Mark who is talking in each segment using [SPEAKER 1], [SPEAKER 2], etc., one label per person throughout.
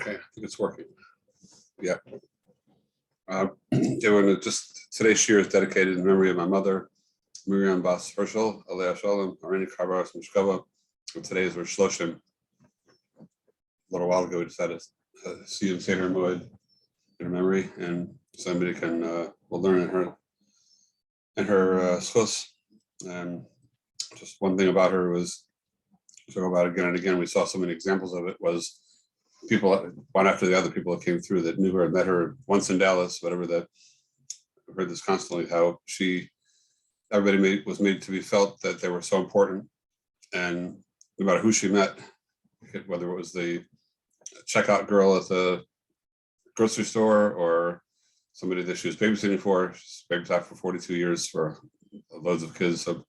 [SPEAKER 1] Okay, I think it's working. Yeah. Today's Shiur is dedicated in memory of my mother, Miriam Bas Herschel, Alea Shalom, Arini Karbaras Mishkova. And today's were Shloshim. A little while ago, we decided to see and say her moed in her memory, and somebody can will learn in her schus. And just one thing about her was, talk about it again and again. We saw so many examples of it. Was people one after the other, people that came through that knew her and met her once in Dallas, whatever. That I've heard this constantly. How everybody was made to be felt that they were so important, and no matter who she met, whether it was the checkout girl at the grocery store or somebody that she was babysitting for. She's babysat for 42 years for loads of kids. So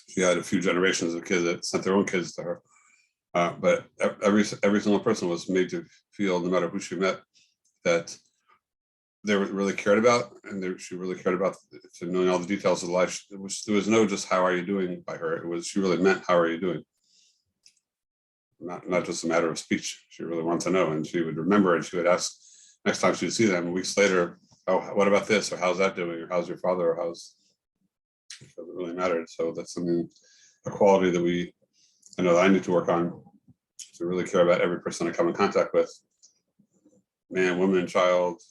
[SPEAKER 1] she had a few generations of kids that sent their own kids to her. But every single person was made to feel, no matter who she met, that they were really cared about, and she really cared about knowing all the details of life. There was no just "how are you doing" by her. It was she really meant "how are you doing," not just a matter of speech. She really wanted to know, and she would remember, and she would ask next time she would see them weeks later, "Oh, what about this?" or "How's that doing?" or "How's your father?" or "How's." It really mattered. So that's a quality that I know that I need to work on, to really care about every person I come in contact with, man, woman, child,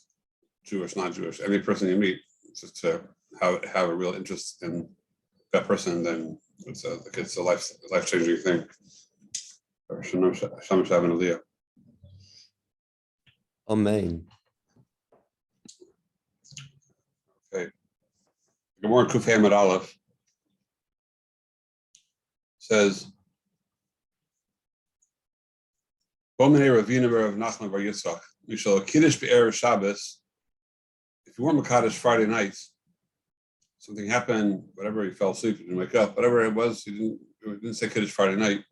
[SPEAKER 1] Jewish, non-Jewish, any person you meet, just to have a real interest in that person. Then it's a life-changing thing.
[SPEAKER 2] Amen.
[SPEAKER 1] Okay. Good morning, Kuf Hamad Aleph says, Bomenei Ravina Rav Nachman Bar Yitzchak, Mishal Kiddush Be'erev Shabbos. If you weren't Makadosh Friday night, something happened, whatever, he fell asleep, he didn't wake up, whatever it was, he didn't say Kiddush Friday night.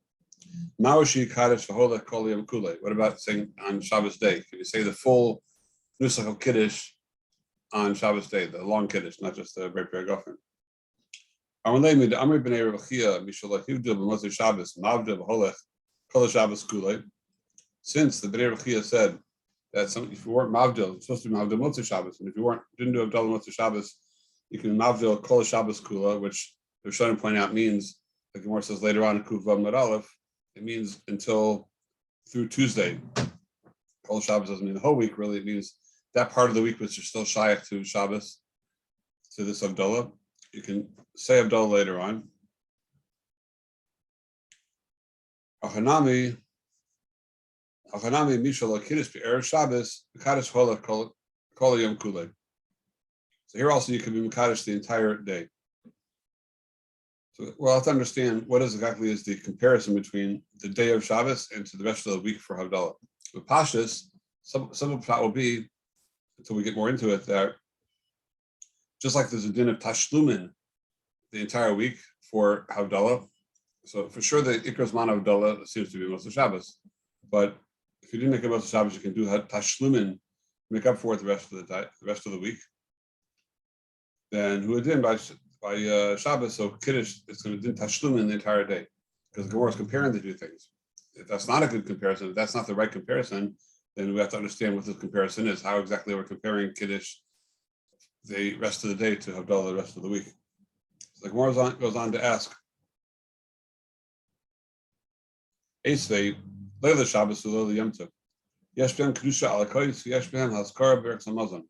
[SPEAKER 1] Ma'oshi Kaddish V'holech Kol Yom Kulei. What about saying on Shabbos day? Can you say the full nusach of Kiddush on Shabbos day, the long Kiddush, not just the Brei Paragofen? Amalei Amri B'nei Rav Chia Mishal Hivdu B'Motzei Shabbos Mavdu V'holech Kol Shabbos Kulei. Since the B'nei Rav Chia said that if you weren't Mavdil, you're supposed to be Mavdil Motzei Shabbos, and if you didn't do Avdal Motzei Shabbos, you can Mavdil Kol Shabbos Kula, which the Rishonim point out means, like the Gemara says later on in Kuf Vav Mad Aleph, it means through Tuesday. Kol Shabbos doesn't mean the whole week, really. It means that part of the week which is still shaykh to Shabbos, to this Avdallah. You can say Avdallah later on. Achanami Mishal Kiddush Be'erev Shabbos Mekadosh Holach Kol Yom Kulei. So here also you can be Mekadosh the entire day. So we'll have to understand what exactly is the comparison between the day of Shabbos and to the rest of the week for Havdalah. With Pashas, some of the will be, until we get more into it, that just like there's a din of Tashlumin the entire week for Havdalah, so for sure the Ikras Man Havdalah seems to be most of Shabbos, but if you didn't make a most of Shabbos, you can do Tashlumin, make up for it the rest of the week. Then who did by Shabbos, so Kiddush, it's going to do Tashlumin the entire day, because the Gemara is comparing the two things. If that's not a good comparison, if that's not the right comparison, then we have to understand what this comparison is, how exactly we're comparing Kiddush the rest of the day to Havdalah the rest of the week. So the Gemara goes on to ask, Esvei, Leila Shabbos, Leila Yom Tov. Yesh b'hem Kedusha Alakois, Yesh b'hem Haskara B'Berachas Hamazon.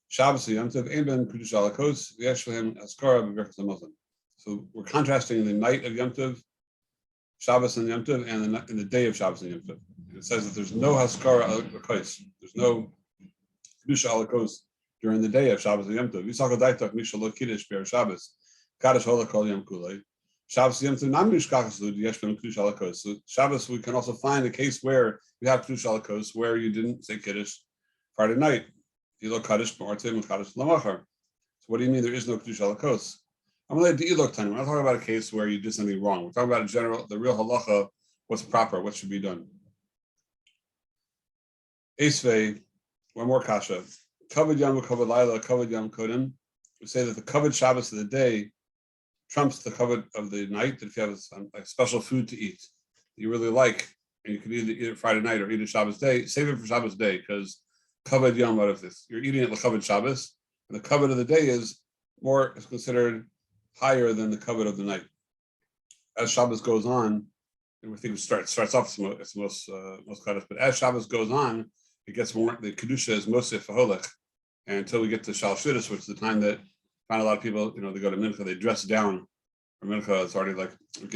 [SPEAKER 1] Shabbos Yom Tov, Ein b'hem Kedusha Alakois, Yesh b'hem Haskara B'Berachas Hamazon. So we're contrasting the night of Yom Tov, Shabbos and Yom Tov, and in the day of Shabbos and Yom Tov. It says that there's no Haskara Alakois, there's no Kedusha Alakois during the day of Shabbos and Yom Tov. Yisachal Daitak Mishal Lo Kiddush Be'erev Shabbos, Kadosh Holach Kol Yom Kulei. Shabbos Yom Tov Nam Mishkachas Lud Yesh B'hem Kedusha Alakois. So Shabbos we can also find a case where we have Kedusha Alakois where you didn't say Kiddush Friday night. You look Kaddish B'Martim and Kaddish L'Machar. So what do you mean there is no Kedusha Alakois? I'm going to let you look time. We're not talking about a case where you did something wrong. We're talking about the real halacha, what's proper, what should be done. Esvei, one more kasha. Kavod Yom, Kavod Laila, Kavod Yom Kodim. We say that the Kavod Shabbos of the day trumps the Kavod of the night. That if you have a special food to eat that you really like, and you can either eat it Friday night or eat it Shabbos day, save it for Shabbos day, because kavod yom, what is this? You're eating it l'kavod Shabbos, and the kavod of the day is considered higher than the kavod of the night. As Shabbos goes on, and we think it starts off it's most kaddish, but as Shabbos goes on, it gets more. The kedusha is mosif v'holech, and until we get to Shal Shudis, which is the time that I find a lot of people, they go to mincha, they dress down. For mincha, it's already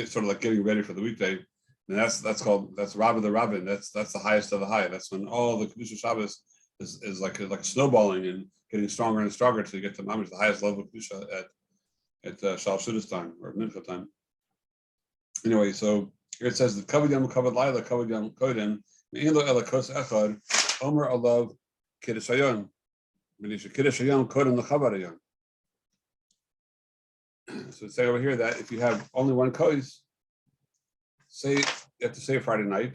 [SPEAKER 1] sort of like getting ready for the weekday, and that's Rabbi the Rabbin. That's the highest of the high. That's when all the kedusha Shabbos is like snowballing and getting stronger and stronger to get to mamish, the highest level of kedusha at Shal Shudis time or mincha time. Anyway, so here it says the kavod yom kavod laila kavod yom koden me'ilo ela kos echad omer alav kiddush hayom menisha kiddush hayom koden l'chavad hayom. So say over here that if you have only one kos, you have to say Friday night.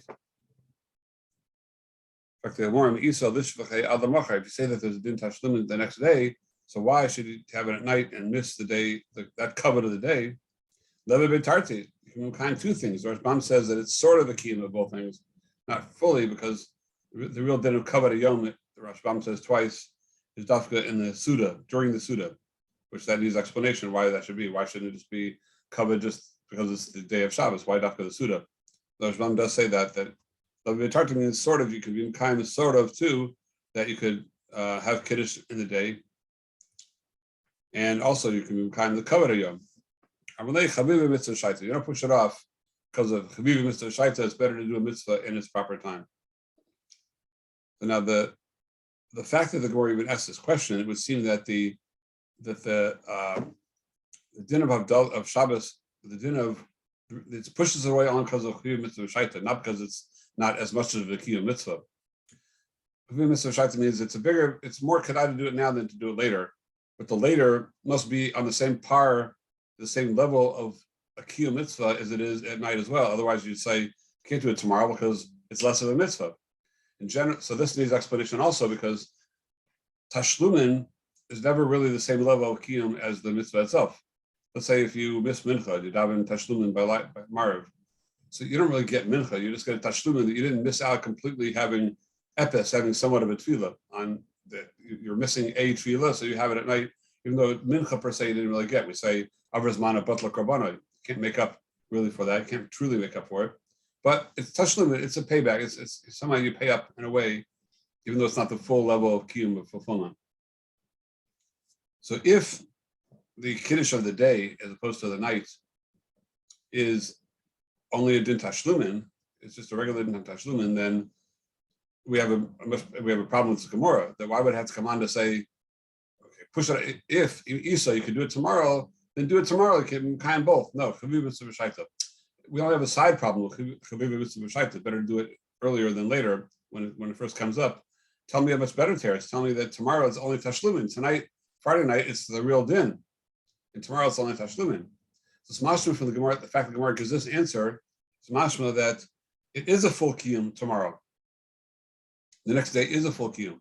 [SPEAKER 1] In fact, if you say that there's a din tashlumin the next day, so why should you have it at night and miss the day, that kavod of the day? Leva b'tarti. You can kind two things. The Rashbam says that it's sort of a kiyum of both things, not fully, because the real din of kavod yom that the Rashbam says twice is dafka in the Suda, during the Suda, which that needs explanation why that should be. Why shouldn't it just be kavod just because it's the day of Shabbos? Why dafka the Suda? The Rashbam does say that leva b'tarti means sort of. You can be kind of sort of too, that you could have kiddush in the day, and also you can be kind of the kavod yom. You don't push it off because of Chaviv mitzvah shaita. It's better to do a mitzvah in its proper time. So now the fact that the Gemara even asked this question, it would seem that the din of Shabbos, the din of it pushes away on because of Chaviv mitzvah shaita, not because it's not as much of a kiyum mitzvah. Chaviv mitzvah shaita means it's more kedai to do it now than to do it later, but the later must be on the same par, the same level of a kiyum mitzvah as it is at night as well. Otherwise, you'd say you can't do it tomorrow because it's less of a mitzvah. In general, so this needs explanation also because tashlumin is never really the same level of kiyum as the mitzvah itself. Let's say if you miss mincha, you daven tashlumin by Mariv, so you don't really get mincha. You just get a tashlumin that you didn't miss out completely having epis, having somewhat of a tefillah on that. You're missing a tefillah, so you have it at night, even though mincha per se you didn't really get. We say Avrazmana Butler Karbana. You can't make up really for that. You can't truly make up for it. But it's tashlumin, it's a payback. It's somehow you pay up in a way, even though it's not the full level of kiyum of fulfillment. So if the kiddush of the day, as opposed to the night, is only a din tashlumin, it's just a regular din tashlumin, then we have a problem with the Gemara. That why would it have to come on to say, okay, push it? If Isa, you could do it tomorrow, then do it tomorrow. You can kind both. No, chaviv mitzvah shaita. We only have a side problem with chaviv mitzvah shaita. Better to do it earlier than later when it first comes up. Tell me a much better teretz. Tell me that tomorrow it's only tashlumin. Tonight, Friday night, it's the real din, and tomorrow it's only tashlumin. So it's mashma from the Gemara. The fact the Gemara gives this answer, it's mashma that it is a full kiyum tomorrow. The next day is a full kiyum.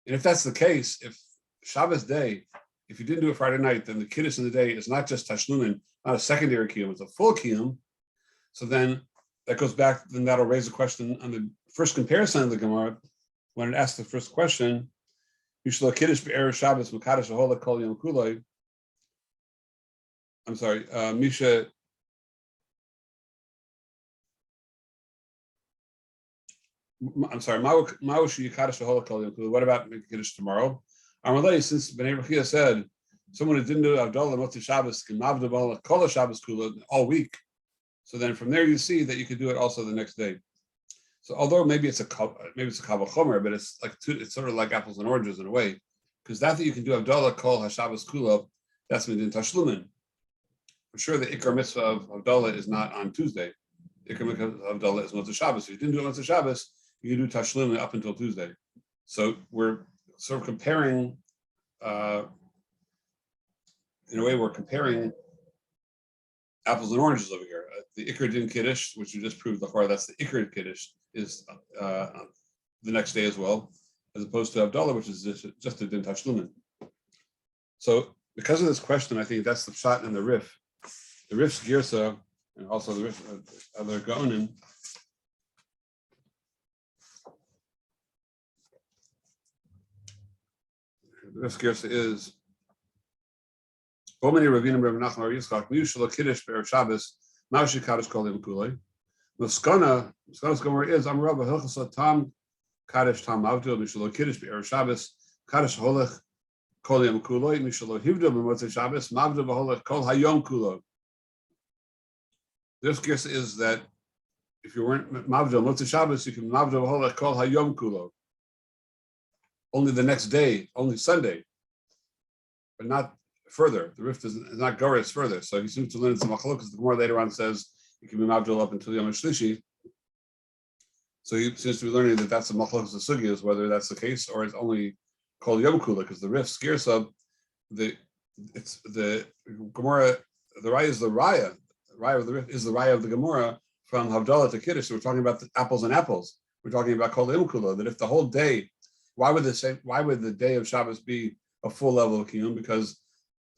[SPEAKER 1] And if that's the case, if Shabbos day, if you didn't do it Friday night, then the kiddush in the day is not just tashlumin, not a secondary kiyum, it's a full kiyum. So then that goes back, then that'll raise a question on the first comparison of the Gemara, when it asks the first question, Yishlo kiddush be'erev Shabbos mekadosh ahola kol yom kuloi. I'm sorry, Misha. I'm sorry, what about Kiddush tomorrow? Amalei, since Bnei Rechia said someone who didn't do Avdallah Motzi Shabbos can Mavdabal Kol Shabbos Kula all week. So then from there you see that you could do it also the next day. So although maybe it's a kavah chomer, but it's sort of like apples and oranges in a way, because that you can do Avdallah Kol HaShabbos Kula, that's Midin Tashlumin. For sure, the Ikar Mitzvah of Avdallah is not on Tuesday. The Ikar Mitzvah of Avdallah is Motzei Shabbos. If you didn't do Motzei Shabbos, you can do Tashlumin up until Tuesday. So we're sort of comparing, in a way, we're comparing apples and oranges over here. The Ikar Din Kiddush, which you just proved before, that's the Ikar Kiddush, is the next day as well, as opposed to Avdallah, which is just a Din Tashlumin. So because of this question, I think that's the shot in the Rif. The Rif's Girsa, and also the Rif, other Gaonim, This Gersa is Omeni Ravina Rav Nachman Bar Yitzchak Miyushal Kiddush Be'er Shabbos Maushi Kaddish Kol Yom Kulei. Muskana's Gemara is Amar Rabba Hilchos Tam Kaddish Tam Avdil Mishal Kiddush Be'er Shabbos Kaddish Holech Kol Yom Kulei Mishal Hivdil B'Motzei Shabbos Mavdil B'Holech Kol Hayom Kulei. This Gersa is that if you weren't Mavdil Motzei Shabbos, you can Mavdil B'Holech Kol Hayom Kulei. Only the next day, only Sunday, but not further. The rift is not Goris further. So he seems to learn some machlok because the Gemara later on says you can be Mavdil up until Yom HaShlishi. So he seems to be learning that that's the machlok of the sugyas, whether that's the case or it's only called Yom Kula, because the rift scares up it's the Gemara. The raya is the raya. The raya of the rift is the raya of the Gemara from Havdalah to Kiddush. So we're talking about the apples and apples. We're talking about Kol Yom Kula. That if the whole day, why would the day of Shabbos be a full level of Kiyum? Because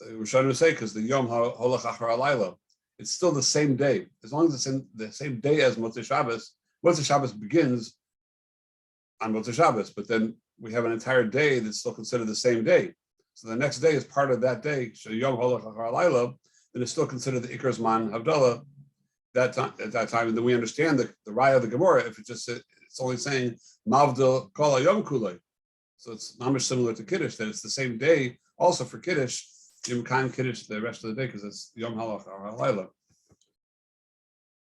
[SPEAKER 1] we're trying to say because the Yom Holach Achar Alayla, it's still the same day. As long as it's in the same day as Motzei Shabbos begins on Motzei Shabbos, but then we have an entire day that's still considered the same day. So the next day is part of that day, Yom Holach Achar Alayla, then it's still considered the Iker Zman Havdalah at that time. And then we understand the raya of the Gemara, if it's only saying Mavdil Kol Yom Kulei. So it's not much similar to Kiddush, that it's the same day also for Kiddush, Yom Kaim Kiddush the rest of the day, because it's Yom Halach or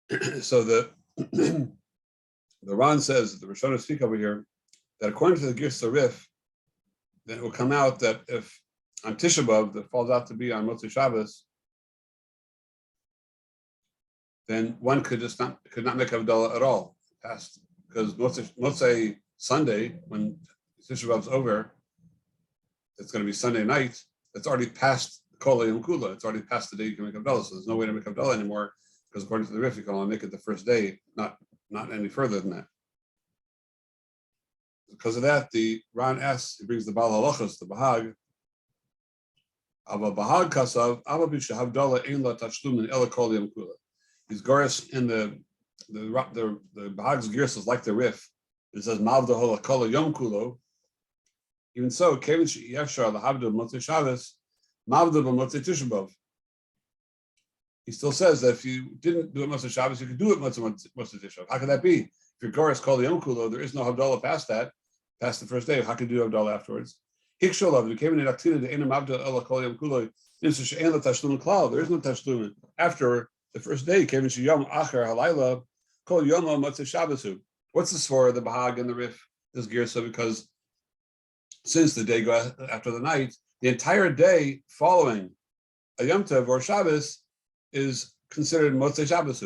[SPEAKER 1] Halayla. So the Ran says, the Rishonim speak over here, that according to the Gir Sarif, then it will come out that if on Tisha B'Av, that falls out to be on Motzei Shabbos, then one could not make Havdalah at all, past, because Motzei Sunday, when Tisha B'Av's over, it's going to be Sunday night. It's already past Kol Yom Kula. It's already past the day you can make Havdalah. So there's no way to make Havdalah anymore, because according to the Rif, you can only make it the first day, not any further than that. Because of that, the Ran asks, he brings the Baal Halachos, the Bahag. Ava Bahag Kasav, Ava Bisha Havdalah Ein La Tashlumin Ela Kol Yom Kula. These Goris in the Bahag's Girs is like the Rif. It says Mavda Hola Kol Yom Kulo. Even so, Kevin Yefshar Lahavda Motzei Shabbos, Mavda B'Motzei Tisha B'Av. He still says that if you didn't do it Motzei Shabbos, you could do it Motzei Tisha B'Av. How could that be? If your Goris called Yom Kulo, there is no Havdalah past that, past the first day. How could you do Havdalah afterwards? Hiksholav, we came in Aktina the Enam Mavda Ela Kol Yom Kulo. There is no Tashlumin after the first day. Kevin Yom Acher Halayla Kol Yom Motzei Shabbos. What's this for? The Bahag and the Rif, this Girsa, because since the day goes after the night, the entire day following a Yom Tov or Shabbos is considered Motzei Shabbos.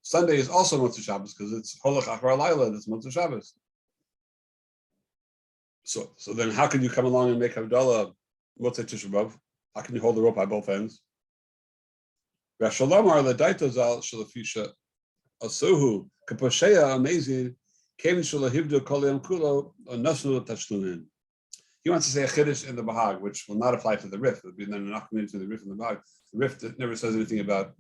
[SPEAKER 1] Sunday is also Motzei Shabbos because it's Holach Achar Alayla, that's Motzei Shabbos. So then how can you come along and make Havdalah Motzei Tisha B'Av? How can you hold the rope by both ends? Rashalomar L'daito Zal Shalafisha Asuhu Kaposheya Amazing. He wants to say a chiddush in the Bahag, which will not apply to the Rif. It would be then not coming to the Rif in the Bahag. The Rif never says anything about.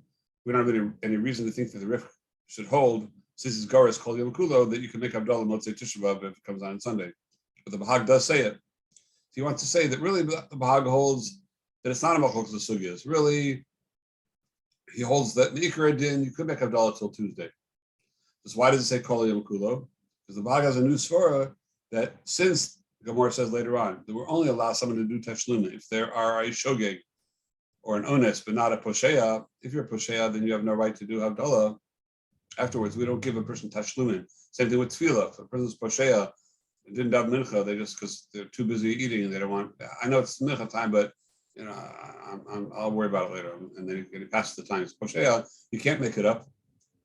[SPEAKER 1] We don't have any reason to think that the Rif should hold, since it's Goris Kol Yom Kulo, that you can make Havdalah Motzei Tisha B'Av if it comes on Sunday. But the Bahag does say it. He wants to say that really the Bahag holds that it's not a machlokes of sugyas. Really, he holds that in Ikar Adin you could make Havdalah till Tuesday. So why does it say Kol Yom Kulo? Because the Bahag has a new svara that since Gemara says later on that we're only allow someone to do tashluma if there are a shogeg or an ones, but not a posheya. If you're a posheya, then you have no right to do Havdalah afterwards. We don't give a person tashluma. Same thing with tefillah. If a person's posheya and didn't have mincha, they just because they're too busy eating and they don't want. I know it's mincha time, but I'll worry about it later. And then it passes the time. It's posheya. You can't make it up.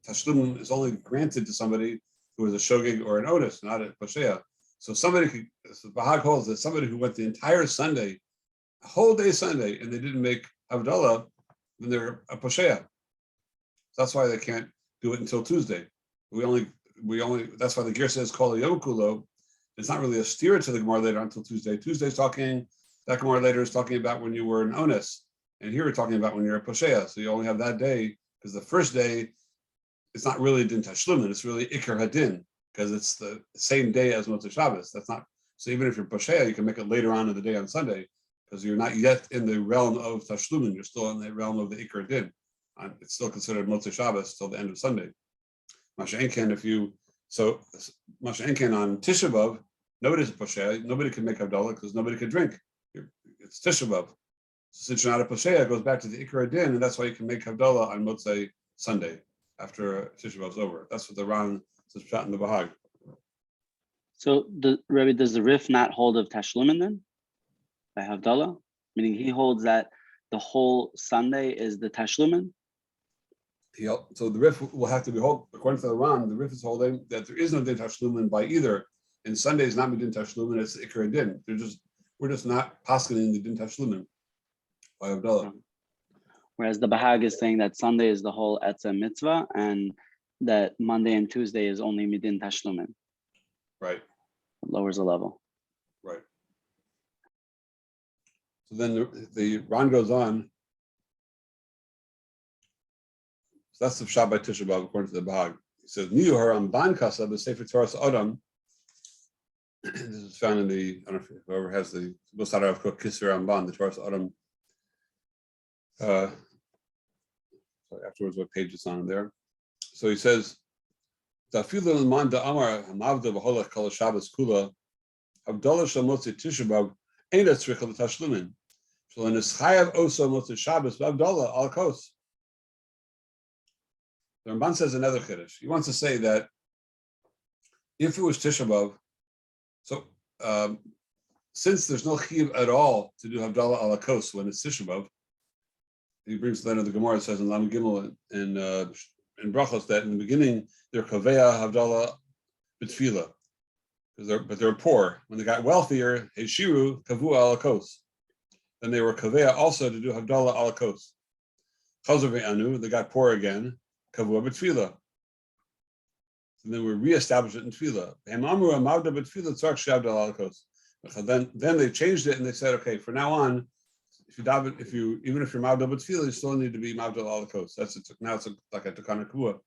[SPEAKER 1] Tashlum is only granted to somebody who is a shogeg or an otis, not a posheya. So Bahag holds that somebody who went the entire Sunday, a whole day Sunday, and they didn't make Havdalah, then they're a posheya. So that's why they can't do it until Tuesday. We only. That's why the Ger says Kol Yom Kulo. It's not really a steer to the Gemara later until Tuesday. That Gemara later is talking about when you were an onis, and here we're talking about when you're a posheya. So you only have that day because the first day. It's not really din tashlumin, it's really ikar hadin, because it's the same day as Motzei Shabbos. That's not So even if you're Pasheya, you can make it later on in the day on Sunday, because you're not yet in the realm of Tashlumin, you're still in the realm of the Ikar Din. It's still considered Motzei Shabbos till the end of Sunday. Masha Enken, Masha Enken on Tisha B'Av, nobody's a Pasheya, nobody can make Havdalah because nobody can drink. It's Tisha B'Av. So since you're not a Pasheya, it goes back to the Ikar Din, and that's why you can make Havdalah on Motzei Sunday after Tisha B'Av's over. That's what the Ran says shot in the Bahag.
[SPEAKER 3] So, Rebbe, does the Rif not hold of Tashlumin then? By Havdalah? Meaning he holds that the whole Sunday is the Tashlumin?
[SPEAKER 1] So the Rif will have to be held, according to the Ran, the Rif is holding that there is no Din Tashlumin by either. And Sunday is not Din Tashlumin, it's Ikar Din. We're just not paskening the Din Tashlumin by Havdalah.
[SPEAKER 3] Whereas the Bahag is saying that Sunday is the whole Etzem Mitzvah and that Monday and Tuesday is only Midin Tashlumin.
[SPEAKER 1] Right.
[SPEAKER 3] It lowers the level.
[SPEAKER 1] Right. So then the Ran goes on. So that's the Shabbat by Tisha B'Av according to the Bahag. He says, Niyu Haramban Kasa b'Sefer Toras Adam. This is found in the, I don't know if whoever has the Bosara of Kok Kisser Ramban, the Toras Adam. Sorry, afterwards, what page it's on there. So he says, Zafilu l'man da'amar hamavda b'holach kol Shabbos kula Havdalah shel motzei Tisha B'Av ain't a tzricha l'tashlumin. So in his chayav oso motzei Shabbos b'Havdalah al kos. The Ramban says another chiddush. He wants to say that if it was Tisha B'Av, so since there's no chiyuv at all to do Havdalah al kos when it's Tisha B'Av, he brings the line of the Gemara. It says in Lam Gimel in Brachos that in the beginning they're kaveya Havdalah b'tfila, but they're poor. When they got wealthier, hey Shiur kavu al kos. Then they were kaveya also to do Havdalah al kos. Chazav ve'anu, they got poor again, kavu b'tfila. And then we reestablished it in tefillah. Then they changed it and they said, okay, from now on, even if you're mavdal b'tefillah, you still need to be mavdal al kos. Now it's like a takana kavua.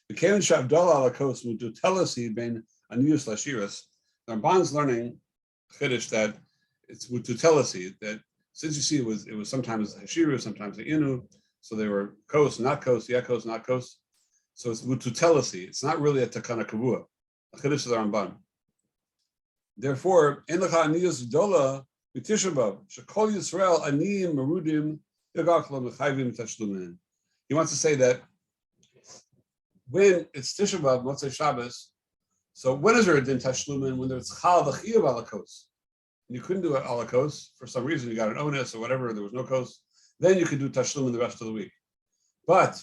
[SPEAKER 1] The Kevin Shavdal al kos mututelasi ben aniyus lashiras. The Ramban's learning chiddush that it's mututelasi, that since you see it was sometimes hashiru, sometimes the inu, so they were kos, not kos, yeah kos, not kos. So it's mututelasi. It's not really a takana kavua. A chiddush of the Ramban. Therefore, in the aniyus dola. He wants to say that when it's Tisha B'Av, Motzei Shabbos, so when is there a din tashlumin? When there's chal the chiyuv alakos, and you couldn't do it alakos for some reason, you got an onus or whatever, there was no kos, then you could do tashlumin the rest of the week. But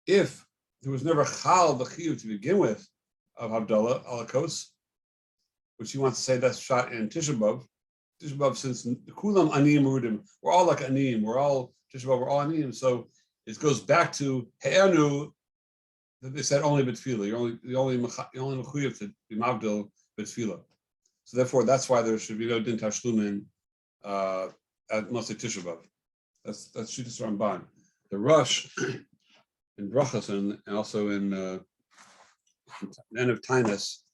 [SPEAKER 1] if there was never chal the chiyuv to begin with of Havdalah alakos, which he wants to say that's shot in Tisha B'Av, since kulam aniyim rudim, we're all like aniyim, we're all Tisha B'Av, we're all aniyim. So it goes back to he'enu that they said only b'tefillah. You're only mechuyev to be mavdil b'tefillah. So therefore, that's why there should be no din tashlumin at Motzei Tisha B'Av. That's Shittas Ramban. The Rosh in Brachos and also in the end of Tainus.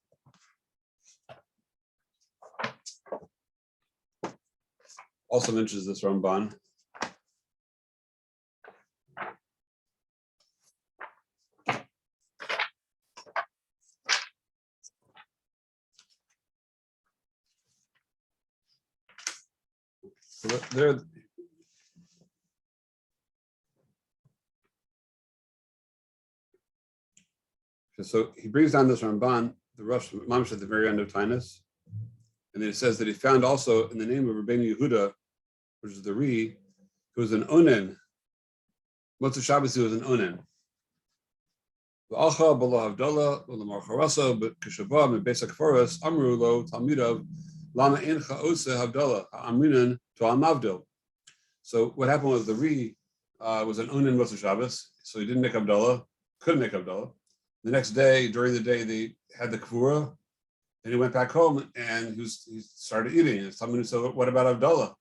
[SPEAKER 1] Also mentions this Ramban. So there. So he brings down this Ramban, the Rosh Mamish at the very end of Tainus, and then it says that he found also in the name of Rabbeinu Yehuda, which is the Ri, who was an onen. Motzei Shabbos, he was an onen. V'alcha b'lo havdalah v'lamar charasa b'kishava mebeis hakfaras amru lo talmidav lama eincha oseh havdalah ha'aminan to ha'mavdil. So what happened was the Ri was an onen Motzei Shabbos, so he didn't make havdalah, couldn't make havdalah. The next day, during the day, they had the kvura, and he went back home and he started eating. And someone said, "What about havdalah?"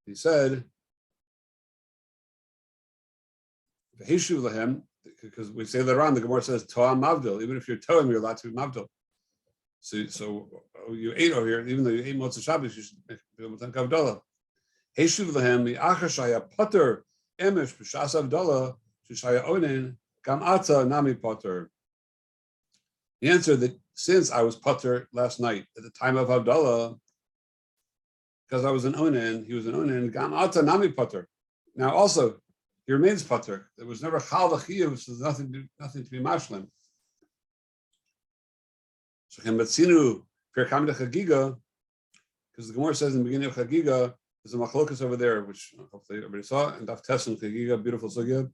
[SPEAKER 1] He said, "V'hishu lahem," because we say later on, the Gemara says, "To'am mavdil." Even if you're to'am, you're allowed to be mavdil. So you ate over here, even though you ate Motzei Shabbos, you should be able to take Havdalah. Heshuv lahem mi'achar shaya potter emesh b'shas Havdalah sheshaya onen gam ata nami potter. The answer that since I was potter last night at the time of Havdalah, because I was an onen, he was an onen, gam ata nami potter. Now also, he remains potter. There was never chal v'chiyuv, so there's nothing to be mashlim. Because the Gemara says in the beginning of Chagiga, there's a machlokas over there, which hopefully everybody saw, and Daf Tes and Chagiga, beautiful sugya.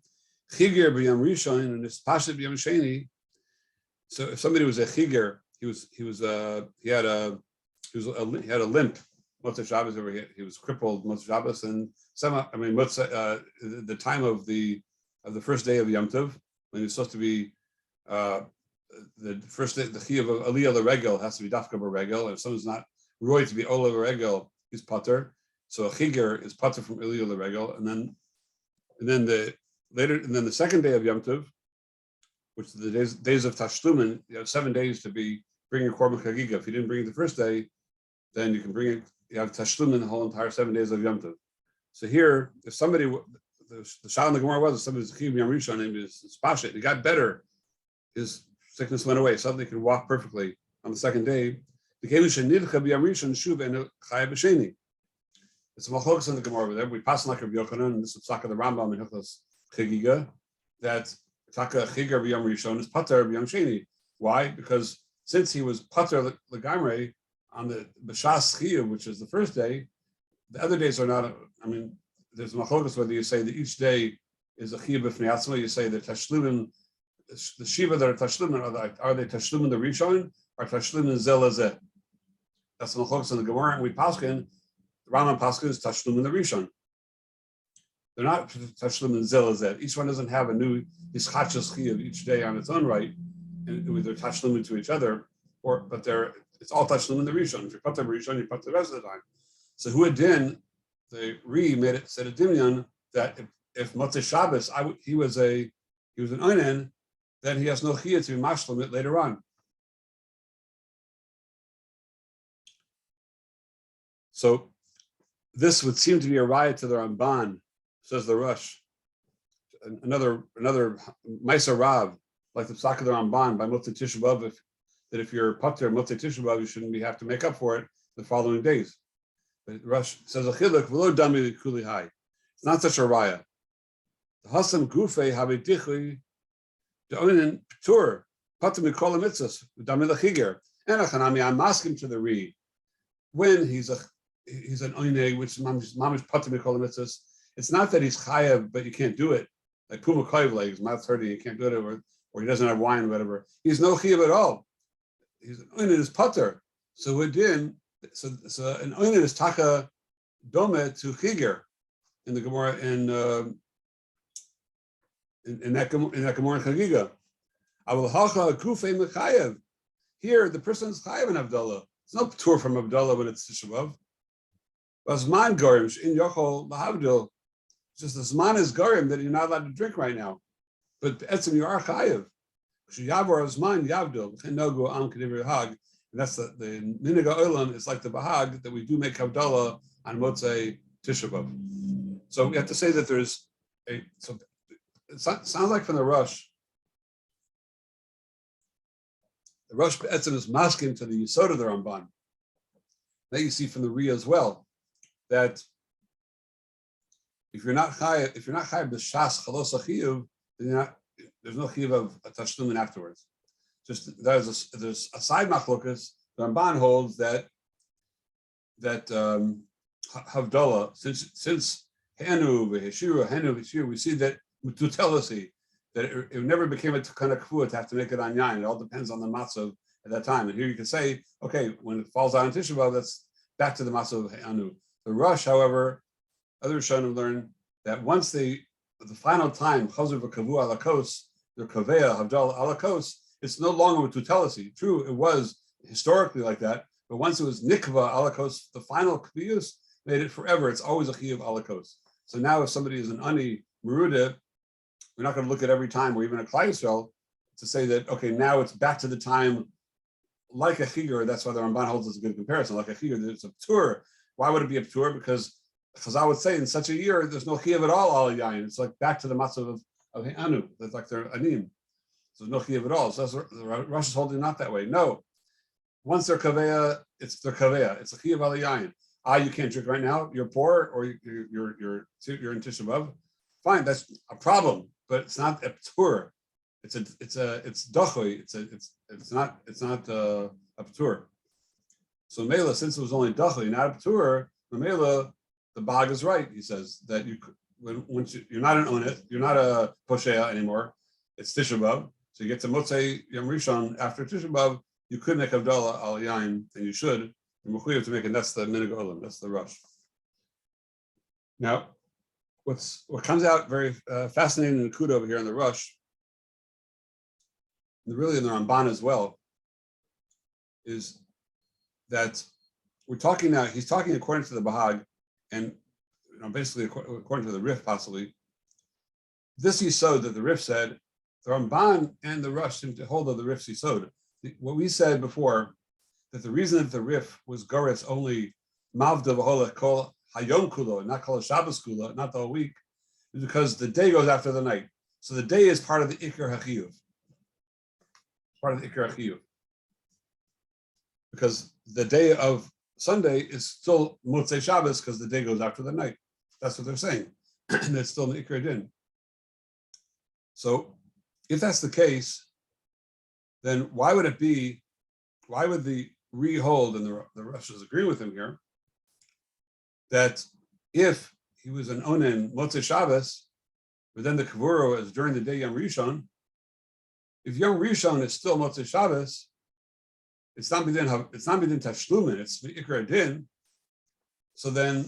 [SPEAKER 1] Chigir b'yam rishon and it's pashet b'yam sheni. So if somebody was a chigir, he had a limp. Motzei Shabbos over here, he was crippled Motzei Shabbos, and the time of the first day of Yom Tov, when he was supposed to be the first day, the chiyuv of aliyah l'regel has to be dafka b'regel, and if someone's not roy to be ola b'regel, he's pater. So a chigger is pater from aliyah l'regel, and then the second day of Yom Tov, which is the days of Tashlumin, you have 7 days to bring your korban chagiga. If you didn't bring it the first day, then you can bring it. You have Tashlumin the whole entire 7 days of Yom Tov. So here, if somebody, the shal in the Gemara was, if somebody's chiyuv Yom Rishon and is spashet, he got better, his sickness went away. Suddenly he could walk perfectly on the second day. It's a machlokas in the Gemara over there. We pass like Rabbi Yochanan, and this is Psaka the Rambam in Hilchos Chagiga, that Taka Chigar b'Yom Rishon is Pater b'Yom Sheni. Why? Because since he was Pater l'Gamrei on the B'Shas Chiyuv, which is the first day, the other days are not. I mean, there's machlokas whether you say that each day is a Chiyuv b'Fnei Atzma, you say that Tashlumin, the Shiva that are Tashlumin, are they Tashlumin the Rishon or Tashlumin Zel Azeh? That's the machlokas in the Gemara, and we paskin. The Rambam paskin is Tashlumin the Rishon. They're not Tashlumin Zel Azeh. Each one doesn't have a new Ischachas Chiyuv each day on its own right, and they're Tashlumin to each other, but it's all Tashlumin the Rishon. If you're Pater Rishon, you Pater the rest of the time. So who din the Ri said a dimyan that if Motzei Shabbos he was an oinen, then he has no chiyah to be mashlim it later on. So this would seem to be a riot to the Ramban, says the Rush. Another Maisa Rav, like the Psaka of the Ramban by Motzei Tisha B'Av, that if you're pater Motzei Tisha B'Av, you shouldn't have to make up for it the following days. But Rush says a chiluk v'lo dami kuli hai. It's not such a raya. The hasam gufei habedichli the oinen ptur pater mikol mitzvos dami lechiger. And I'm asking to the Ri when he's an oine which mamish pater mikol mitzvos. It's not that he's chayav, but you can't do it. Like Puma Koivle, his mouth's hurting, he can't do it, or he doesn't have wine or whatever. He's no chayav at all. He's an oinen is pater. So we're doing. So an oinen is taka dome to chiger in the Gemara in that Gemara in Chagiga. Avol hacha gufei mechayev. Here the person is chayev in Havdalah. It's no tour from Havdalah when it's Tisha B'Av. Zman garim in yochol lahavdil. Just the zman is garim that you're not allowed to drink right now, but etzim you are chayev. Yavor zman yavdil chenogu am kedivri hag. And that's the Minig Olam is like the Bahag that we do make Havdalah on Motzei Tisha B'Av. So we have to say that there's it sounds like from the Rush. The Rush Be'etzim is masking to the Yisod of the Ramban. Now you see from the Ri as well that if you're not chayav b'shas chalos achiyuv, then there's no chiyuv of a tashlumin afterwards. Just there's a side machlokas. The Ramban holds that Havdalah, since Hanu v'Shir, we see that mututelasi, that it never became a kind of kfuah to have to make it on yain. It all depends on the matzah at that time. And here you can say, okay, when it falls out on Tisha B'Av, that's back to the matzah of Hanu. The Rush, however, other Rishonim learn that once the final time chazer v'kavu alakos, the kaveya Havdalah alakos, it's no longer with tutelasi. True, it was historically like that, but once it was nikva alakos, the final kviyus made it forever. It's always a chiyuv alakos. So now if somebody is an ani meruda, we're not going to look at every time, or even a Klal Yisrael, to say that, okay, now it's back to the time like a chiyur, that's why the Ramban holds as a good comparison. Like a chiyur, there's a ptur. Why would it be a ptur? Because I would say in such a year, there's no chiyuv at all yayin. It's like back to the matzav of anu. That's like they're anim. So there's no chiyuv at all. So that's the Rosh is holding not that way. No. Once they're kaveya, it's their kaveya. It's a chiyuv al yayin. You can't drink right now. You're poor, or you're in Tisha B'Av. Fine, that's a problem, but it's not a ptur. It's dochui. It's not a ptur. So Mela, since it was only dochui, not a ptur, Mela, the Bag is right. He says that you could, once you're not an onet, you're not a poshea anymore. It's Tisha B'Av. So you get to Motzei Yom Rishon after Tisha B'Av, you could make Havdalah al yain, and you should. And to make it, that's the minig olam, that's the rush. Now, what comes out very fascinating in the Kuda over here in the rush, and really in the Ramban as well, is that we're talking now, he's talking according to the Bahag, and basically according to the Rif possibly, this Yisod that the Rif said, the Ramban and the Rush seem to hold of the Rif's Yisod. What we said before, that the reason that the Rif was Goretz only Mavda V'Holech Kol Hayom Kulo, not Kol Shabbos Kulo, not the whole week, is because the day goes after the night. So the day is part of the Ikar HaChiyuv. Part of the Ikar HaChiyuv. Because the day of Sunday is still Motzei Shabbos because the day goes after the night. That's what they're saying. And it's still the Ikar Din. So if that's the case, then why would the re-hold, and the Russians agree with him here, that if he was an onen Motzei Shabbos, but then the Kavura is during the day Yom Rishon, if Yom Rishon is still Motzei Shabbos, it's not bidin tashlumin, it's the Ikar Din. So then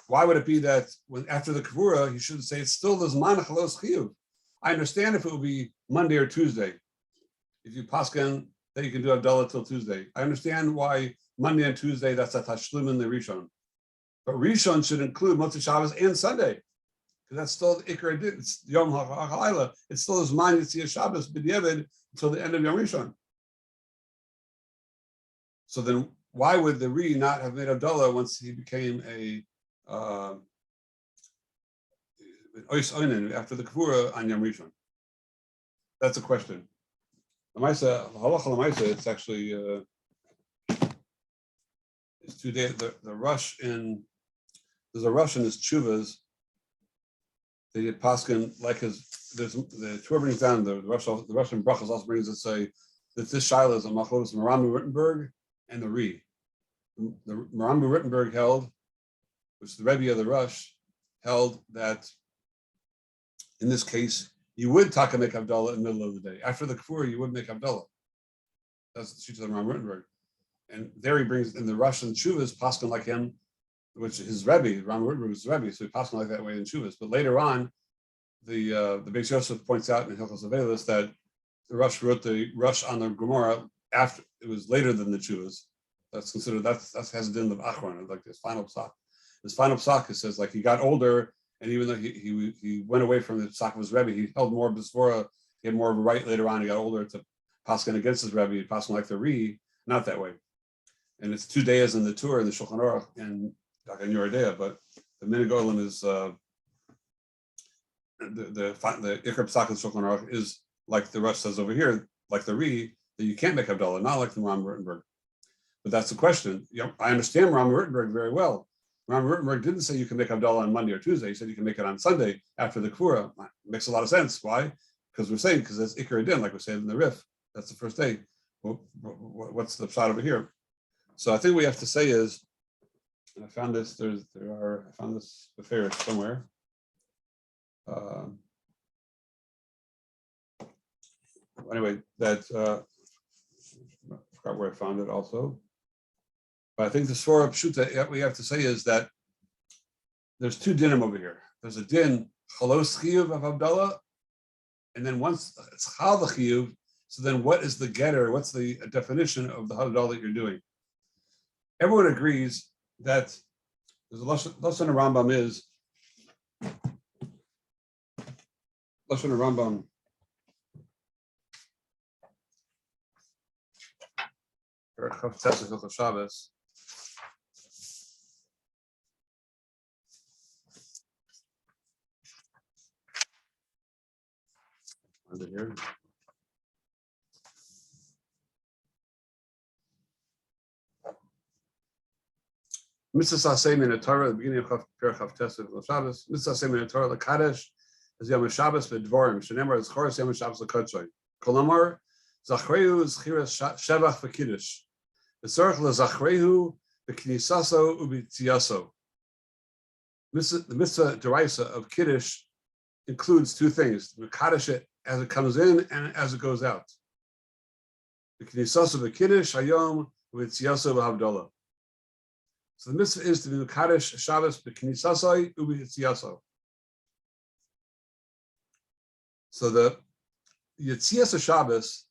[SPEAKER 1] why would it be that when after the Kavura, he should say it's still the Zman Chalos Chiyuv? I understand if it would be Monday or Tuesday. If you paskin that you can do Havdalah till Tuesday. I understand why Monday and Tuesday, that's a tashlum in the Rishon. But Rishon should include Motzei Shabbos and Sunday, because that's still the Ikar Din. It's Yom HaChalayla. It's still his mind to see a Shabbos b'diavad until the end of Yom Rishon. So then why would the Re not have made Havdalah once he became a Ois Oinen after the Kavura on Yom Rishon? That's a question. It's actually it's 2 days. The rush there's a rush in his tshuvas. They did paskin like there's the Torah brings down the Russian brachas also brings it say that this shaila is a machlokes Marambu Rittenberg and the Re. The Marambu Rittenberg held, which the Rebbe of the Rush held, that in this case you would taka make Havdalah in the middle of the day. After the Kfur, you would make Havdalah. That's the sheet of the Ram Rittenberg. And there he brings in the Russian Shuvas, paskin like him, which his Rebbe, Ram Rittenberg was Rebbe, so he paskin like that way in Shuvas. But later on, the Beis Yosef points out in Hilchos Avelis that the Rush wrote the Rush on the Gemara after, it was later than the Shuvas. That's considered, that has a din of Achron, like his final psak. His final psak, it says, like he got older, and even though he went away from the psak of his Rebbe, he held more B'svora, he had more of a right later on, he got older to paskin against his Rebbe, he paskin like the Re, not that way. And it's 2 days in the tour in the Shulchan Aruch and in Yoredea, but the minig olam is the Ikar Psak of the Shulchan Aruch is like the Rush says over here, like the Re, that you can't make Havdalah, not like the Ram Rittenberg. But that's the question. You know, I understand Ram Rittenberg very well. Ram Rittenberg didn't say you can make Havdalah on Monday or Tuesday. He said you can make it on Sunday after the Kfura. It makes a lot of sense. Why? Because we're saying, because that's Ikar Din, like we said in the Rif. That's the first day. Well, what's the shot over here? So I think we have to say is, and I found this, I found this affair somewhere. Anyway, that, I forgot where I found it also. But I think the Svara Pshuta, we have to say is that there's 2 dinim over here. There's a din, chalos chiyuv of Havdalah, and then once it's chal the chiyuv, so then what is the getter? What's the definition of the Havdalah that you're doing? Everyone agrees that there's a Lashon Rambam is, Lashon Rambam, Chav Tes Hilchos Shabbos. Under here. Mitzvah Saseh Min Torah, the beginning of Chav Tes Hilchos Shabbos. Mitzvah Saseh Min Torah LeKadosh is Yom Shabbos V'Dvorim. Shenemar is Choros Yom Shabbos LeKodshay. Kolomar Zachreu Zchiras Shevach V'Kiddush. V'Tzorach LeZachrehu V'Knisaso U'B'Tziaso. The mitzvah deraisa of Kiddush includes two things: Mekadosh it as it comes in and as it goes out. V'Knisaso V'Kiddush Hayom V'Tziaso V'Havdalah. So the mitzvah is to be Mekadosh Shabbos B'Knisasai U'B'Yitziaso. So the Yitzias Shabbos,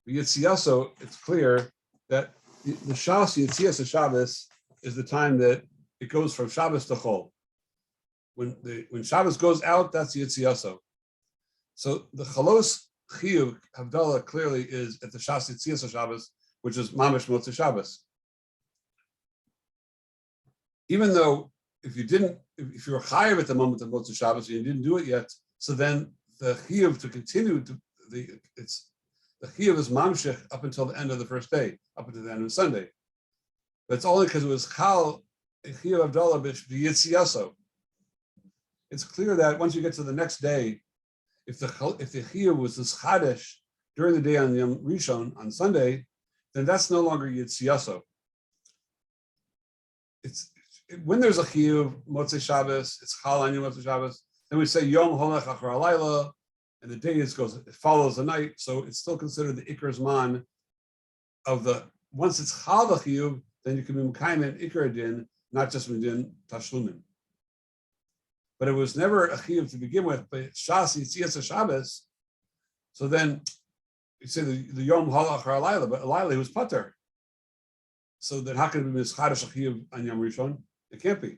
[SPEAKER 1] the Yitziaso, it's clear that the Shas Yitzias Shabbos is the time that it goes from Shabbos to Chol. When Shabbos goes out, that's Yitziaso. So the Chalos Chiyuv Havdalah clearly is at the Shas Yitzias Shabbos, which is Mamash Motzei Shabbos. Even though if you were chayav at the moment of Motzei Shabbos and you didn't do it yet, so then the chiyuv to continue to the chiyuv is mamshech up until the end of the first day, up until the end of Sunday. But it's only because it was chal chiyuv avdallah b'yitziaso. It's clear that once you get to the next day, if the chiyuv was this chadesh during the day on Yom Rishon on Sunday, then that's no longer yitziaso. When there's a chiyuv Motzei Shabbos, it's chal on Yom Motzei Shabbos. Then we say Yom Holech Achar Halayla, and the day it follows the night. So it's still considered the Iker Zman of the. Once it's chal the chiyuv, then you can be mekayim and Iker Din, not just Medin Tashlumin. But it was never a chiyuv to begin with. But Shas Yitzias Shabbos. So then you say the Yom Holech Achar Halayla, but Halayla was pater. So then how can it be mischadesh a chiyuv on Yom Rishon? It can't be.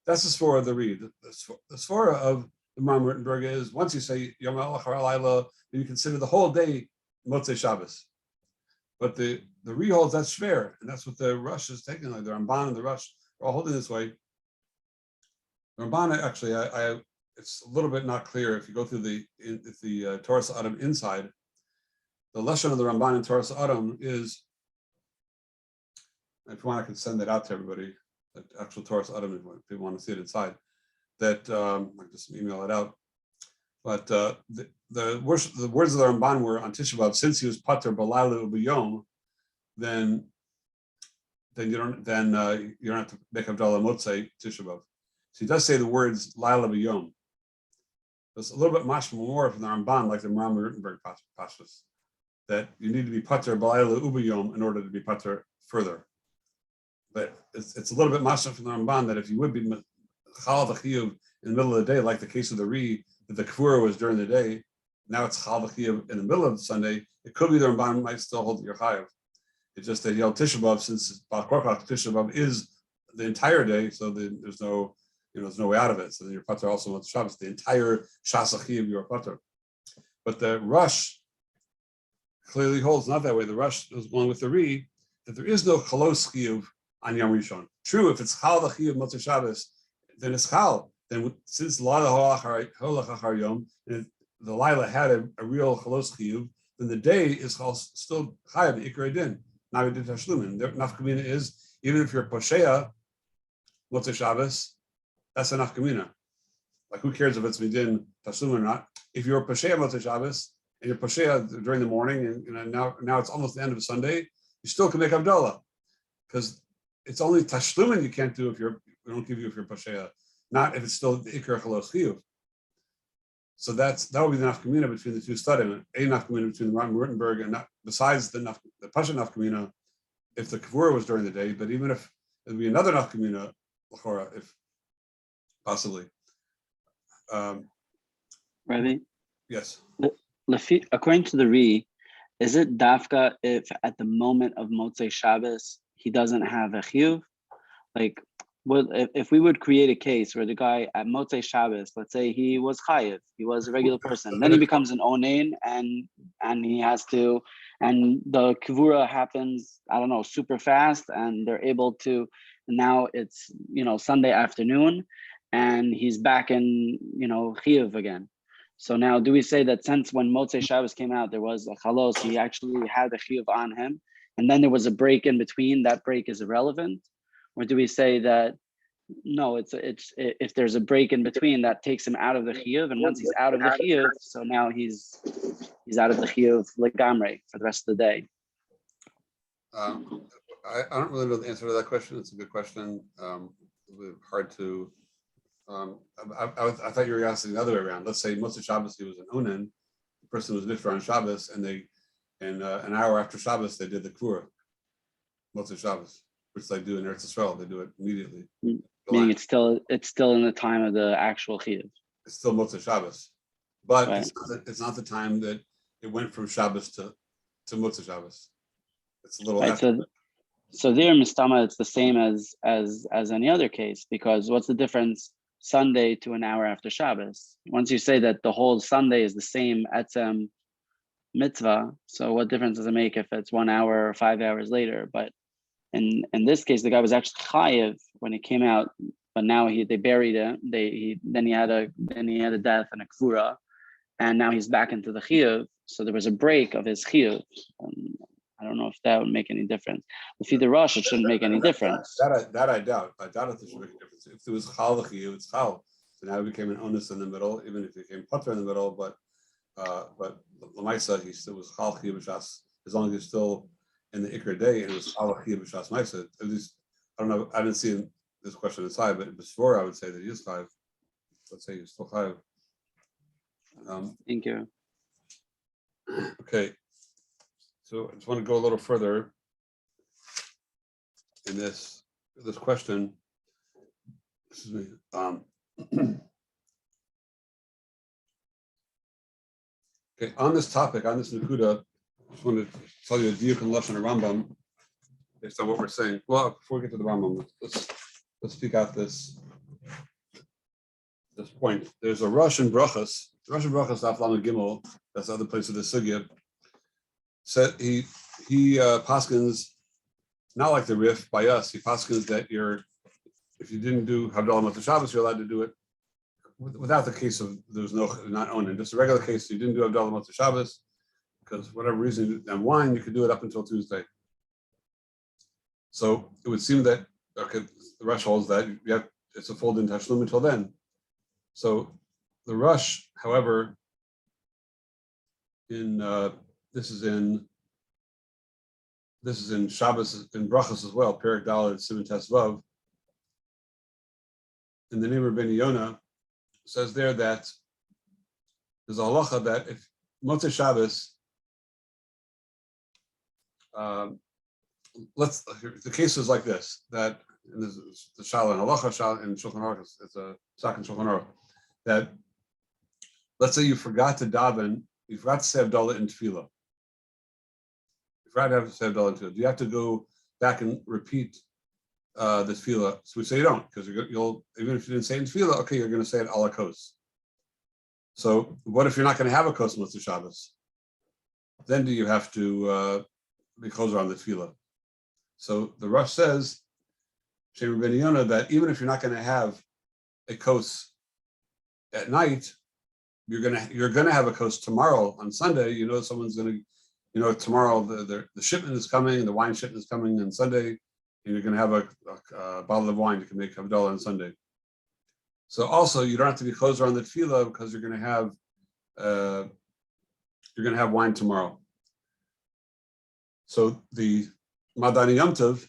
[SPEAKER 1] That's the svara of the Reed. The svara of the Maram Rittenberg is once you say Yom Achar Halayla, then you consider the whole day Motzei Shabbos. But the Reed holds that's shver, and that's what the Rush is taking. Like the Ramban and the Rush are all holding this way. The Ramban actually, it's a little bit not clear if you go through the Torah Adam inside. The lesson of the Ramban in Torah Adam is, if you want, I can send that out to everybody. The actual Torah Adam, if people want to see it inside, that I just email it out. But the words of the Ramban were on Tisha B'Av, since he was pater b'layla u'b'yom, then you don't have to make Havdalah Motzei Tisha B'Av. So he does say the words Laila b'yom. There's a little bit much more from the Ramban, like the Maram Rittenberg pashtus, that you need to be pater b'layla u'b'yom in order to be pater further. But it's a little bit mashal from the Ramban that if you would be chal v'chiyuv in the middle of the day, like the case of the Ri, that the kavura was during the day, now it's chal v'chiyuv in the middle of Sunday, it could be the Ramban might still hold your chayav. It's just that Yom Tisha B'Av, since Bal Korkach Tisha B'Av is the entire day, so there's no way out of it. So then your pater also wants Shabbos, the entire shasachiyuv of your pater. But the Rush clearly holds not that way. The Rush is going with the Ri, that there is no chalos chiyuv on Yom Rishon. True, if it's chal the chiyuv Motzei Shabbos, then it's chal. Then since Laila Holach Achar Yom, the Laila had a real chalos chiyuv, then the day is still chayav Iker Din, not Medin Tashlumin. The nafkamina is even if you're posheya Motzei Shabbos, that's a nafkamina. Like who cares if it's Medin Tashlumin or not? If you're posheya Motzei Shabbos and you're posheya during the morning, and now it's almost the end of Sunday, you still can make Havdalah because it's only tashlumin you can't do we don't give you if you're pasheya, not if it's still the ikar chalos chiyuv. So that would be the nafkamina between the two studim. A nafkamina between the Maram Rittenberg and not, besides the pasha nafkamina, if the kavura was during the day, but even if it would be another nafkamina l'chora, if possibly.
[SPEAKER 3] Rabbi?
[SPEAKER 1] Yes.
[SPEAKER 3] According to the Ri, is it dafka if at the moment of Motzei Shabbos he doesn't have a chiyuv? Like, if we would create a case where the guy at Motzei Shabbos, let's say he was chayiv, he was a regular person, then he becomes an onein and he has to and the kivura happens, I don't know, super fast, and they're able to, now it's, Sunday afternoon, and he's back in, chiyuv again. So now, do we say that since when Motzei Shabbos came out, there was a chalos, he actually had the chiyuv on him, and then there was a break in between, that break is irrelevant? Or do we say that no, it's if there's a break in between, that takes him out of the chiyuv, and once he's out of the chiyuv, so now he's out of the chiyuv legamre for the rest of the day?
[SPEAKER 1] I don't really know the answer to that question. It's a good question. A bit hard to. I thought you were asking the other way around. Let's say Motzei Shabbos he was an onen, the person was niftar on Shabbos, and an hour after Shabbos they did the kfura Motzei Shabbos, which they do in Eretz Yisrael. They do it immediately.
[SPEAKER 3] Meaning it's still in the time of the actual chiyuv.
[SPEAKER 1] It's still Motzei Shabbos, but
[SPEAKER 3] Right.
[SPEAKER 1] it's not the time that it went from Shabbos to Motzei Shabbos. It's a little
[SPEAKER 3] Right.
[SPEAKER 1] after.
[SPEAKER 3] So there, Mistama, it's the same as any other case, because what's the difference Sunday to an hour after Shabbos? Once you say that the whole Sunday is the same etzem mitzvah, so what difference does it make if it's 1 hour or 5 hours later? But in this case, the guy was actually chayiv when he came out, but now they buried him. Then he had a death and a kfura, and now he's back into the chiyuv. So there was a break of his chiyuv. I don't know if that would make any difference. If he the rush, it shouldn't make any difference.
[SPEAKER 1] That I doubt. I doubt if it should make a difference. If there was chal l'chiyuv, it's chal. So now it became an onus in the middle, even if it became putter in the middle. But l'maisa, he still was chal l'chiyuv b'shas, as long as he's still in the ikr day, and it was chal l'chiyuv b'shas maisa. At least I don't know. I didn't see this question inside, but before I would say that he is chayiv. Let's say he's still chayiv.
[SPEAKER 3] Thank you.
[SPEAKER 1] Okay. So I just want to go a little further in this question. Excuse me. Okay, on this topic, on this nakuda, I just want to tell you a diuk and lashon Rambam based on what we're saying. Well, before we get to the Rambam, let's speak out this point. There's a Rosh and Brachas. Rosh and Brachas Daf Lamed Gimel. That's the other place of the sugya. Said he paskins not like the Rif by us. He paskins that if you didn't do Havdalah Motzei Shabbos, you're allowed to do it without the case of there's not owning. Just a regular case, you didn't do Havdalah Motzei Shabbos because for whatever reason, and wine you could do it up until Tuesday. So it would seem that the Rush holds that it's a full din tashlum until then. So the Rush, however, this is in Shabbos in Brachos as well, Perek Daled Siman Tes Vav. In the name of Ben Yonah, says there that there's a halacha that if Motzei Shabbos, the case is like this, that and this is the Shala and halacha Shala in Shulchan Aruch, it's a Sak in Shulchan Aruch, that let's say you forgot to daven, you forgot to say Havdalah in Tefillah. Do you have to go back and repeat the tefillah? So we say you don't, because you'll even if you didn't say it in tefillah, okay, you're going to say it ala kos. So what if you're not going to have a kos Motzei Shabbos? Then do you have to be chozer on the tefillah? So the Rosh says, Shem Ben Yonah, that even if you're not going to have a kos at night, you're going to have a kos tomorrow on Sunday. You know someone's going to. Tomorrow the shipment is coming, the wine shipment is coming on Sunday, and you're going to have a bottle of wine you can make Havdalah on Sunday. So also you don't have to be chozer on the tefillah because you're going to have wine tomorrow. So the Madani Yom Tov,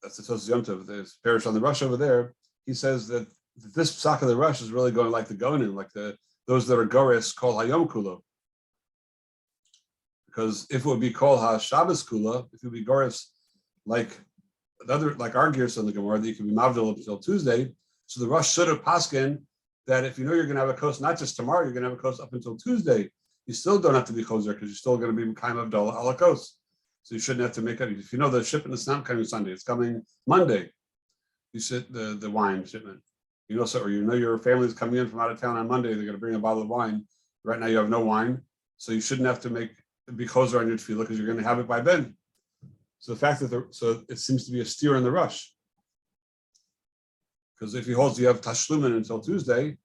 [SPEAKER 1] that's the Tosos Yom Tov, there's parish on the Rush over there. He says that this psak of the Rush is really going like the Gonim, like those that are Goris call Hayom Kulo. Because if it would be called HaShabbos Kula, if it would be Goris like our gears on the Gemara, that you can be Mavdil until Tuesday, so the Rosh should have paskin that if you know you're going to have a kos, not just tomorrow, you're going to have a kos up until Tuesday, you still don't have to be chozer because you're still going to be Mekayim Havdalah ala kos. So you shouldn't have to make it. If you know the shipment is not coming Sunday, it's coming Monday, you sit the wine shipment. Or your family is coming in from out of town on Monday, they're going to bring a bottle of wine. Right now you have no wine, so you shouldn't have to make be choser on your tefillah because you're going to have it by then. So the fact that so it seems to be a steer in the rush. Because if he holds you have tashlumin until Tuesday,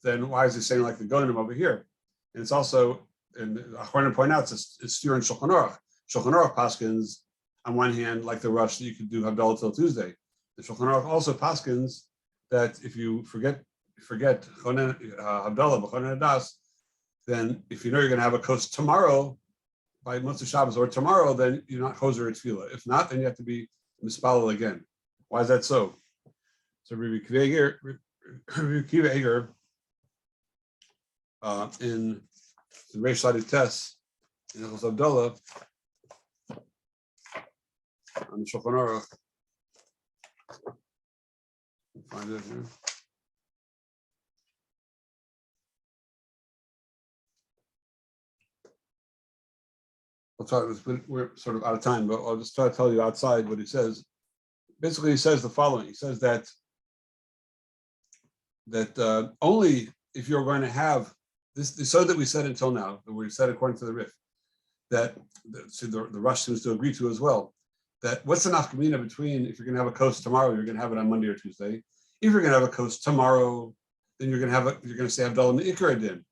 [SPEAKER 1] then why is he saying like the gonim over here? And it's also, and Achronim point out, it's steer in Shulchan Aruch. Shulchan Aruch paskins on one hand like the rush that you could do Havdalah till Tuesday. The Shulchan Aruch also paskins that if you forget Havdalah b'chonen hadas, then if you know you're going to have a kos tomorrow by Motzei Shabbos or tomorrow, then you're not choser at tefillah. If not, then you have to be mispalel again. Why is that so? So Rabbi Kiva Eger in the Reish Sadi Tes in Hilchos Havdalah on the Shulchan Aruch. Find it here. I'll try. We're sort of out of time, but I'll just try to tell you outside what he says. Basically, he says the following. He says that only if you're going to have this, so that we said until now, that we said according to the Rif, that the Rush seems to agree to as well, that what's the nafkamina between if you're going to have a kos tomorrow, you're going to have it on Monday or Tuesday. If you're going to have a kos tomorrow, then you're going to say Havdalah Me'ikar Din.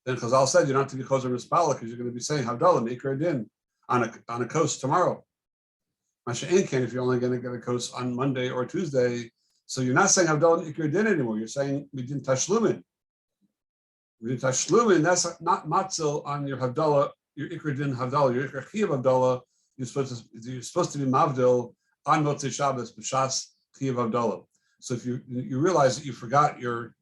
[SPEAKER 1] Then Chazal said you don't have to be choser mispala because you're going to be saying Havdalah Me'ikar Din on a kos tomorrow. Masha Einken, if you're only going to get a kos on Monday or Tuesday, so you're not saying Havdalah Me'ikar Din anymore. You're saying Midin Tashlumin. Midin Tashlumin, that's not matzil on your Havdalah, your Ikar Din Havdalah, your Ikar Chiyav Havdalah. You're supposed to be mavdil on Motzei Shabbos b'shas Chiyav Havdalah. So if you realize that you forgot your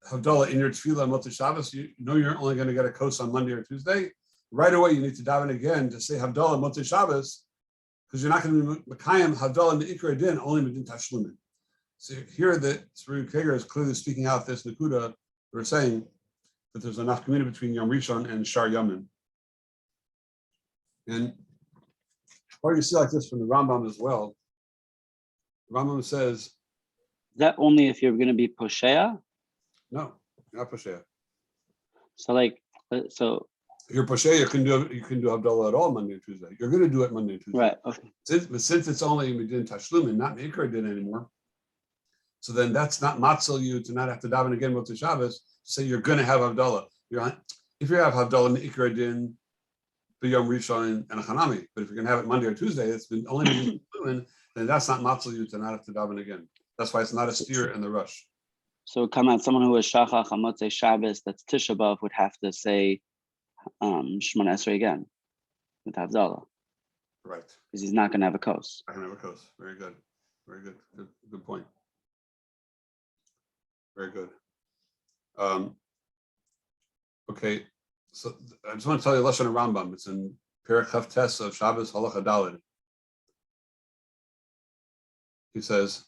[SPEAKER 1] Havdalah in your tefillah on Motzei Shabbos, you know you're only going to get a kos on Monday or Tuesday. Right away, you need to daven again to say Havdalah Motzei Shabbos because you're not going to be Mekayim Havdalah Me'ikar Din only Midin Tashlumin. So here the Tzvi Kager is clearly speaking out this Nakuda. We're saying that there's enough community between Yom Rishon and Shar Yamin. And or you see like this from the Rambam as well. The Rambam says,
[SPEAKER 3] is that only if you're going to be Poshea?
[SPEAKER 1] no, not Poshea.
[SPEAKER 3] So
[SPEAKER 1] You're Poshea, you can do Havdalah at all Monday and Tuesday. You're going to do it Monday and Tuesday.
[SPEAKER 3] right. Okay.
[SPEAKER 1] Since it's only Midin Tashlumin, not Me'ikar Din anymore, so then that's not matzil you to not have to daven again Motzei Shabbos. Say you're going to have Havdalah. If you have Havdalah Me'ikar Din, Yom Rishon and a Chanami, but if you're going to have it Monday or Tuesday, it's been only been doing, then that's not matzil you to not have to daven again. That's why it's not a steer in the rush.
[SPEAKER 3] So come out, someone who is Shachach on Motzei Shabbos, that's Tisha B'Av, would have to say Shemona Esrei again with Havdalah.
[SPEAKER 1] Right.
[SPEAKER 3] Because he's not going to have a kos.
[SPEAKER 1] I can have a kos. Very good. Very good. Good point. Very good. Okay. So I just want to tell you Lashon Rambam. It's in Perek Chav Tes of Shabbos Halacha Daled. He says,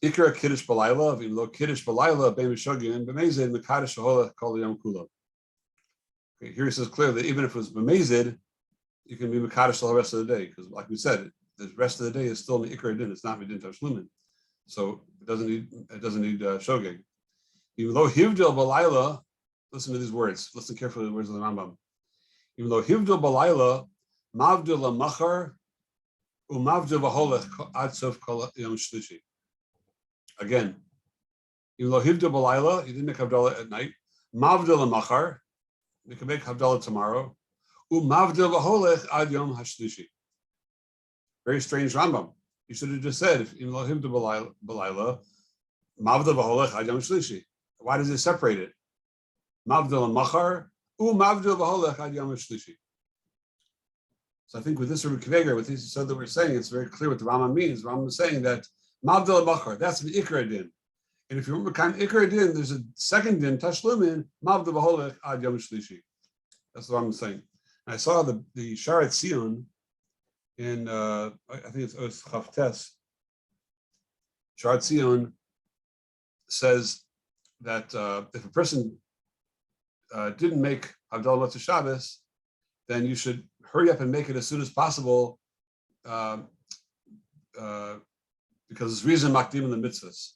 [SPEAKER 1] Ikra Kiddush B'Layla, V'imlo Kiddush B'Layla, Bein Mishogin, B'Mezid, Mekadosh Ha'olach Kol Yom Kula. Okay, here he says clearly that even if it was B'Mezid, you can be Mekadosh the rest of the day, because like we said, the rest of the day is still in the Ikra Din. It's not Midin Tashlumin, so it doesn't need Shogeg. Even though Hivdil B'Layla. Listen to these words. Listen carefully to the words of the Rambam. Even though Hivdil B'Layla, Mavdil L'Machar, Umavdil V'Holech Ad Sof Kol Yom Shlishi. Again, even though Hivdil B'Layla, you didn't make Havdalah at night. Mavdil L'Machar, you can make Havdalah tomorrow. Umavdil V'Holech Ad Yom HaShlishi. Very strange Rambam. You should have just said, even though Hivdil B'Layla, Mavdil V'Holech Ad Yom Shlishi. Why does it separate it? Mavdil Machar, Mavdil V'Holech Ad Yom Shlishi. So I think with this Rabbi Kveger, with this said that we're saying, it's very clear what the Rambam means. The Rambam is saying that Mavdil Machar, that's the Ikar Din. And if you remember kind of Ikar Din, there's a second Din, Tashlumin, Mavdil V'Holech Ad Yom Shlishi. That's what I'm saying. And I saw the Sharet Sion in, I think it's Chav Tes. Sharet Sion says that if a person didn't make Havdalah Motzei Shabbos, then you should hurry up and make it as soon as possible, because it's reason makdim in the mitzvahs.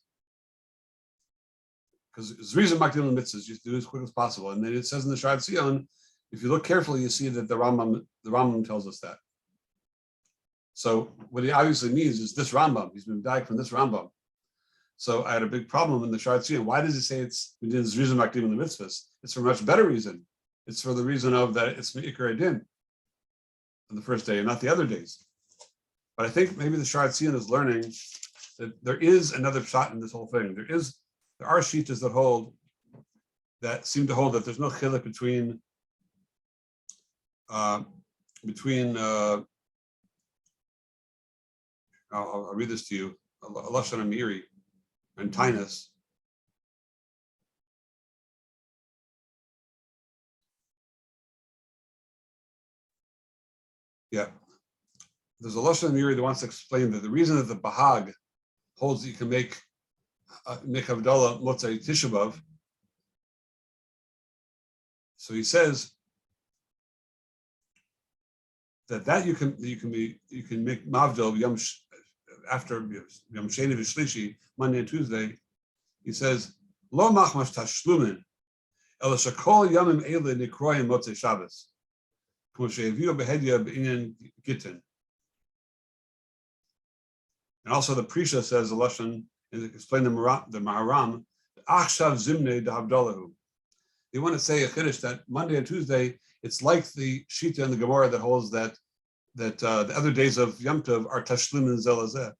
[SPEAKER 1] Because it's reason makdim in the mitzvahs, you have to do it as quick as possible. And then it says in the Sharet Sion if you look carefully, you see that the Rambam tells us that. So what he obviously means is this Rambam. He's been died from this Rambam. So I had a big problem in the Shar Tziyun. Why does he say it's reason makdim in the mitzvahs? It's for a much better reason. It's for the reason of that it's Me'ikar Adin on the first day and not the other days. But I think maybe the Shar Tziyun is learning that there is another shot in this whole thing. There are shitas that seem to hold that there's no chiluk between I'll read this to you. Lashon Amiri and Tainus. Yeah. There's a Lashon Amiri that wants to explain that the reason that the Bahag holds that you can make Havdalah Motzei Tisha B'Av. So he says that you can make Mavdal after Yom Sheni V'Shlishi, Monday and Tuesday. He says Lo Machmash Tashlumin El Shakol Yamim Eile Nikroyim Motzei Shabbos Kmo She'eviu Behedya B'Inyan Gittin. And also the Prisha says the Lashon, and explain the Maharam, Achshav Zimnei D'Havdalahu. They want to say a Kiddush that Monday and Tuesday, it's like the Shita and the Gemara that holds that the other days of Yom Tov are Tashlum and Zelazeh,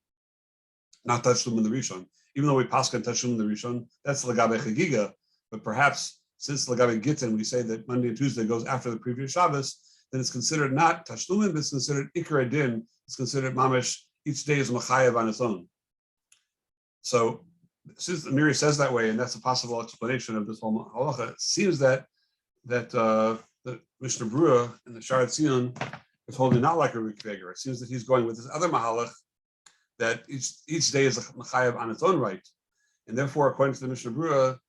[SPEAKER 1] not Tashlum in the Rishon. Even though we paskin Tashlum in the Rishon, that's Lagabe Chagiga. But perhaps since Lagabe Gittin, we say that Monday and Tuesday goes after the previous Shabbos, then it's considered not Tashlum, but it's considered Ikar Adin. It's considered Mamish. Each day is Machayev on its own. So since the Miri says that way, and that's a possible explanation of this whole halacha, it seems that the Mishnah Berurah and the Shar Tziyun is holding not like a Rikveger. It seems that he's going with this other mahalach that each day is a Machayev on its own right. And therefore, according to the Mishnah Berurah,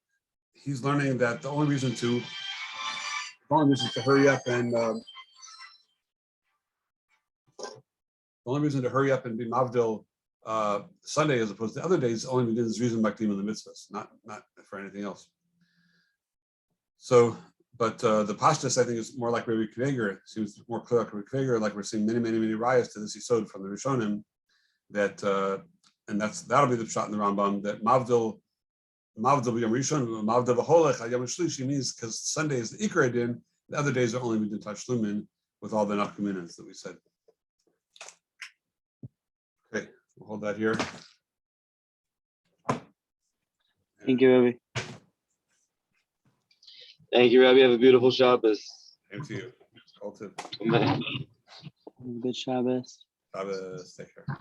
[SPEAKER 1] he's learning that the only reason to hurry up and be Mavdil Sunday as opposed to other days only begins reason makdim in the mitzvahs, not for anything else. So, but the pashtus I think is more like Rabbi Kveger. It seems more clear like Rabbi Kveger, like we're seeing many rayas to this yisod from the Rishonim, and that'll be the shot in the Rambam that Mavdil b'Yom Rishon, Mavdil b'Holech Yom Shlishi means because Sunday is the Ikar Adin, the other days are only within Tashlumin with all the nafkaminas that we said. Okay, we'll hold that here.
[SPEAKER 3] Thank you, Rabbi.
[SPEAKER 4] Thank you, Rabbi. Have a beautiful Shabbos.
[SPEAKER 1] Same to you. All to
[SPEAKER 4] Amen.
[SPEAKER 3] Good Shabbos.
[SPEAKER 1] Shabbos. Take care.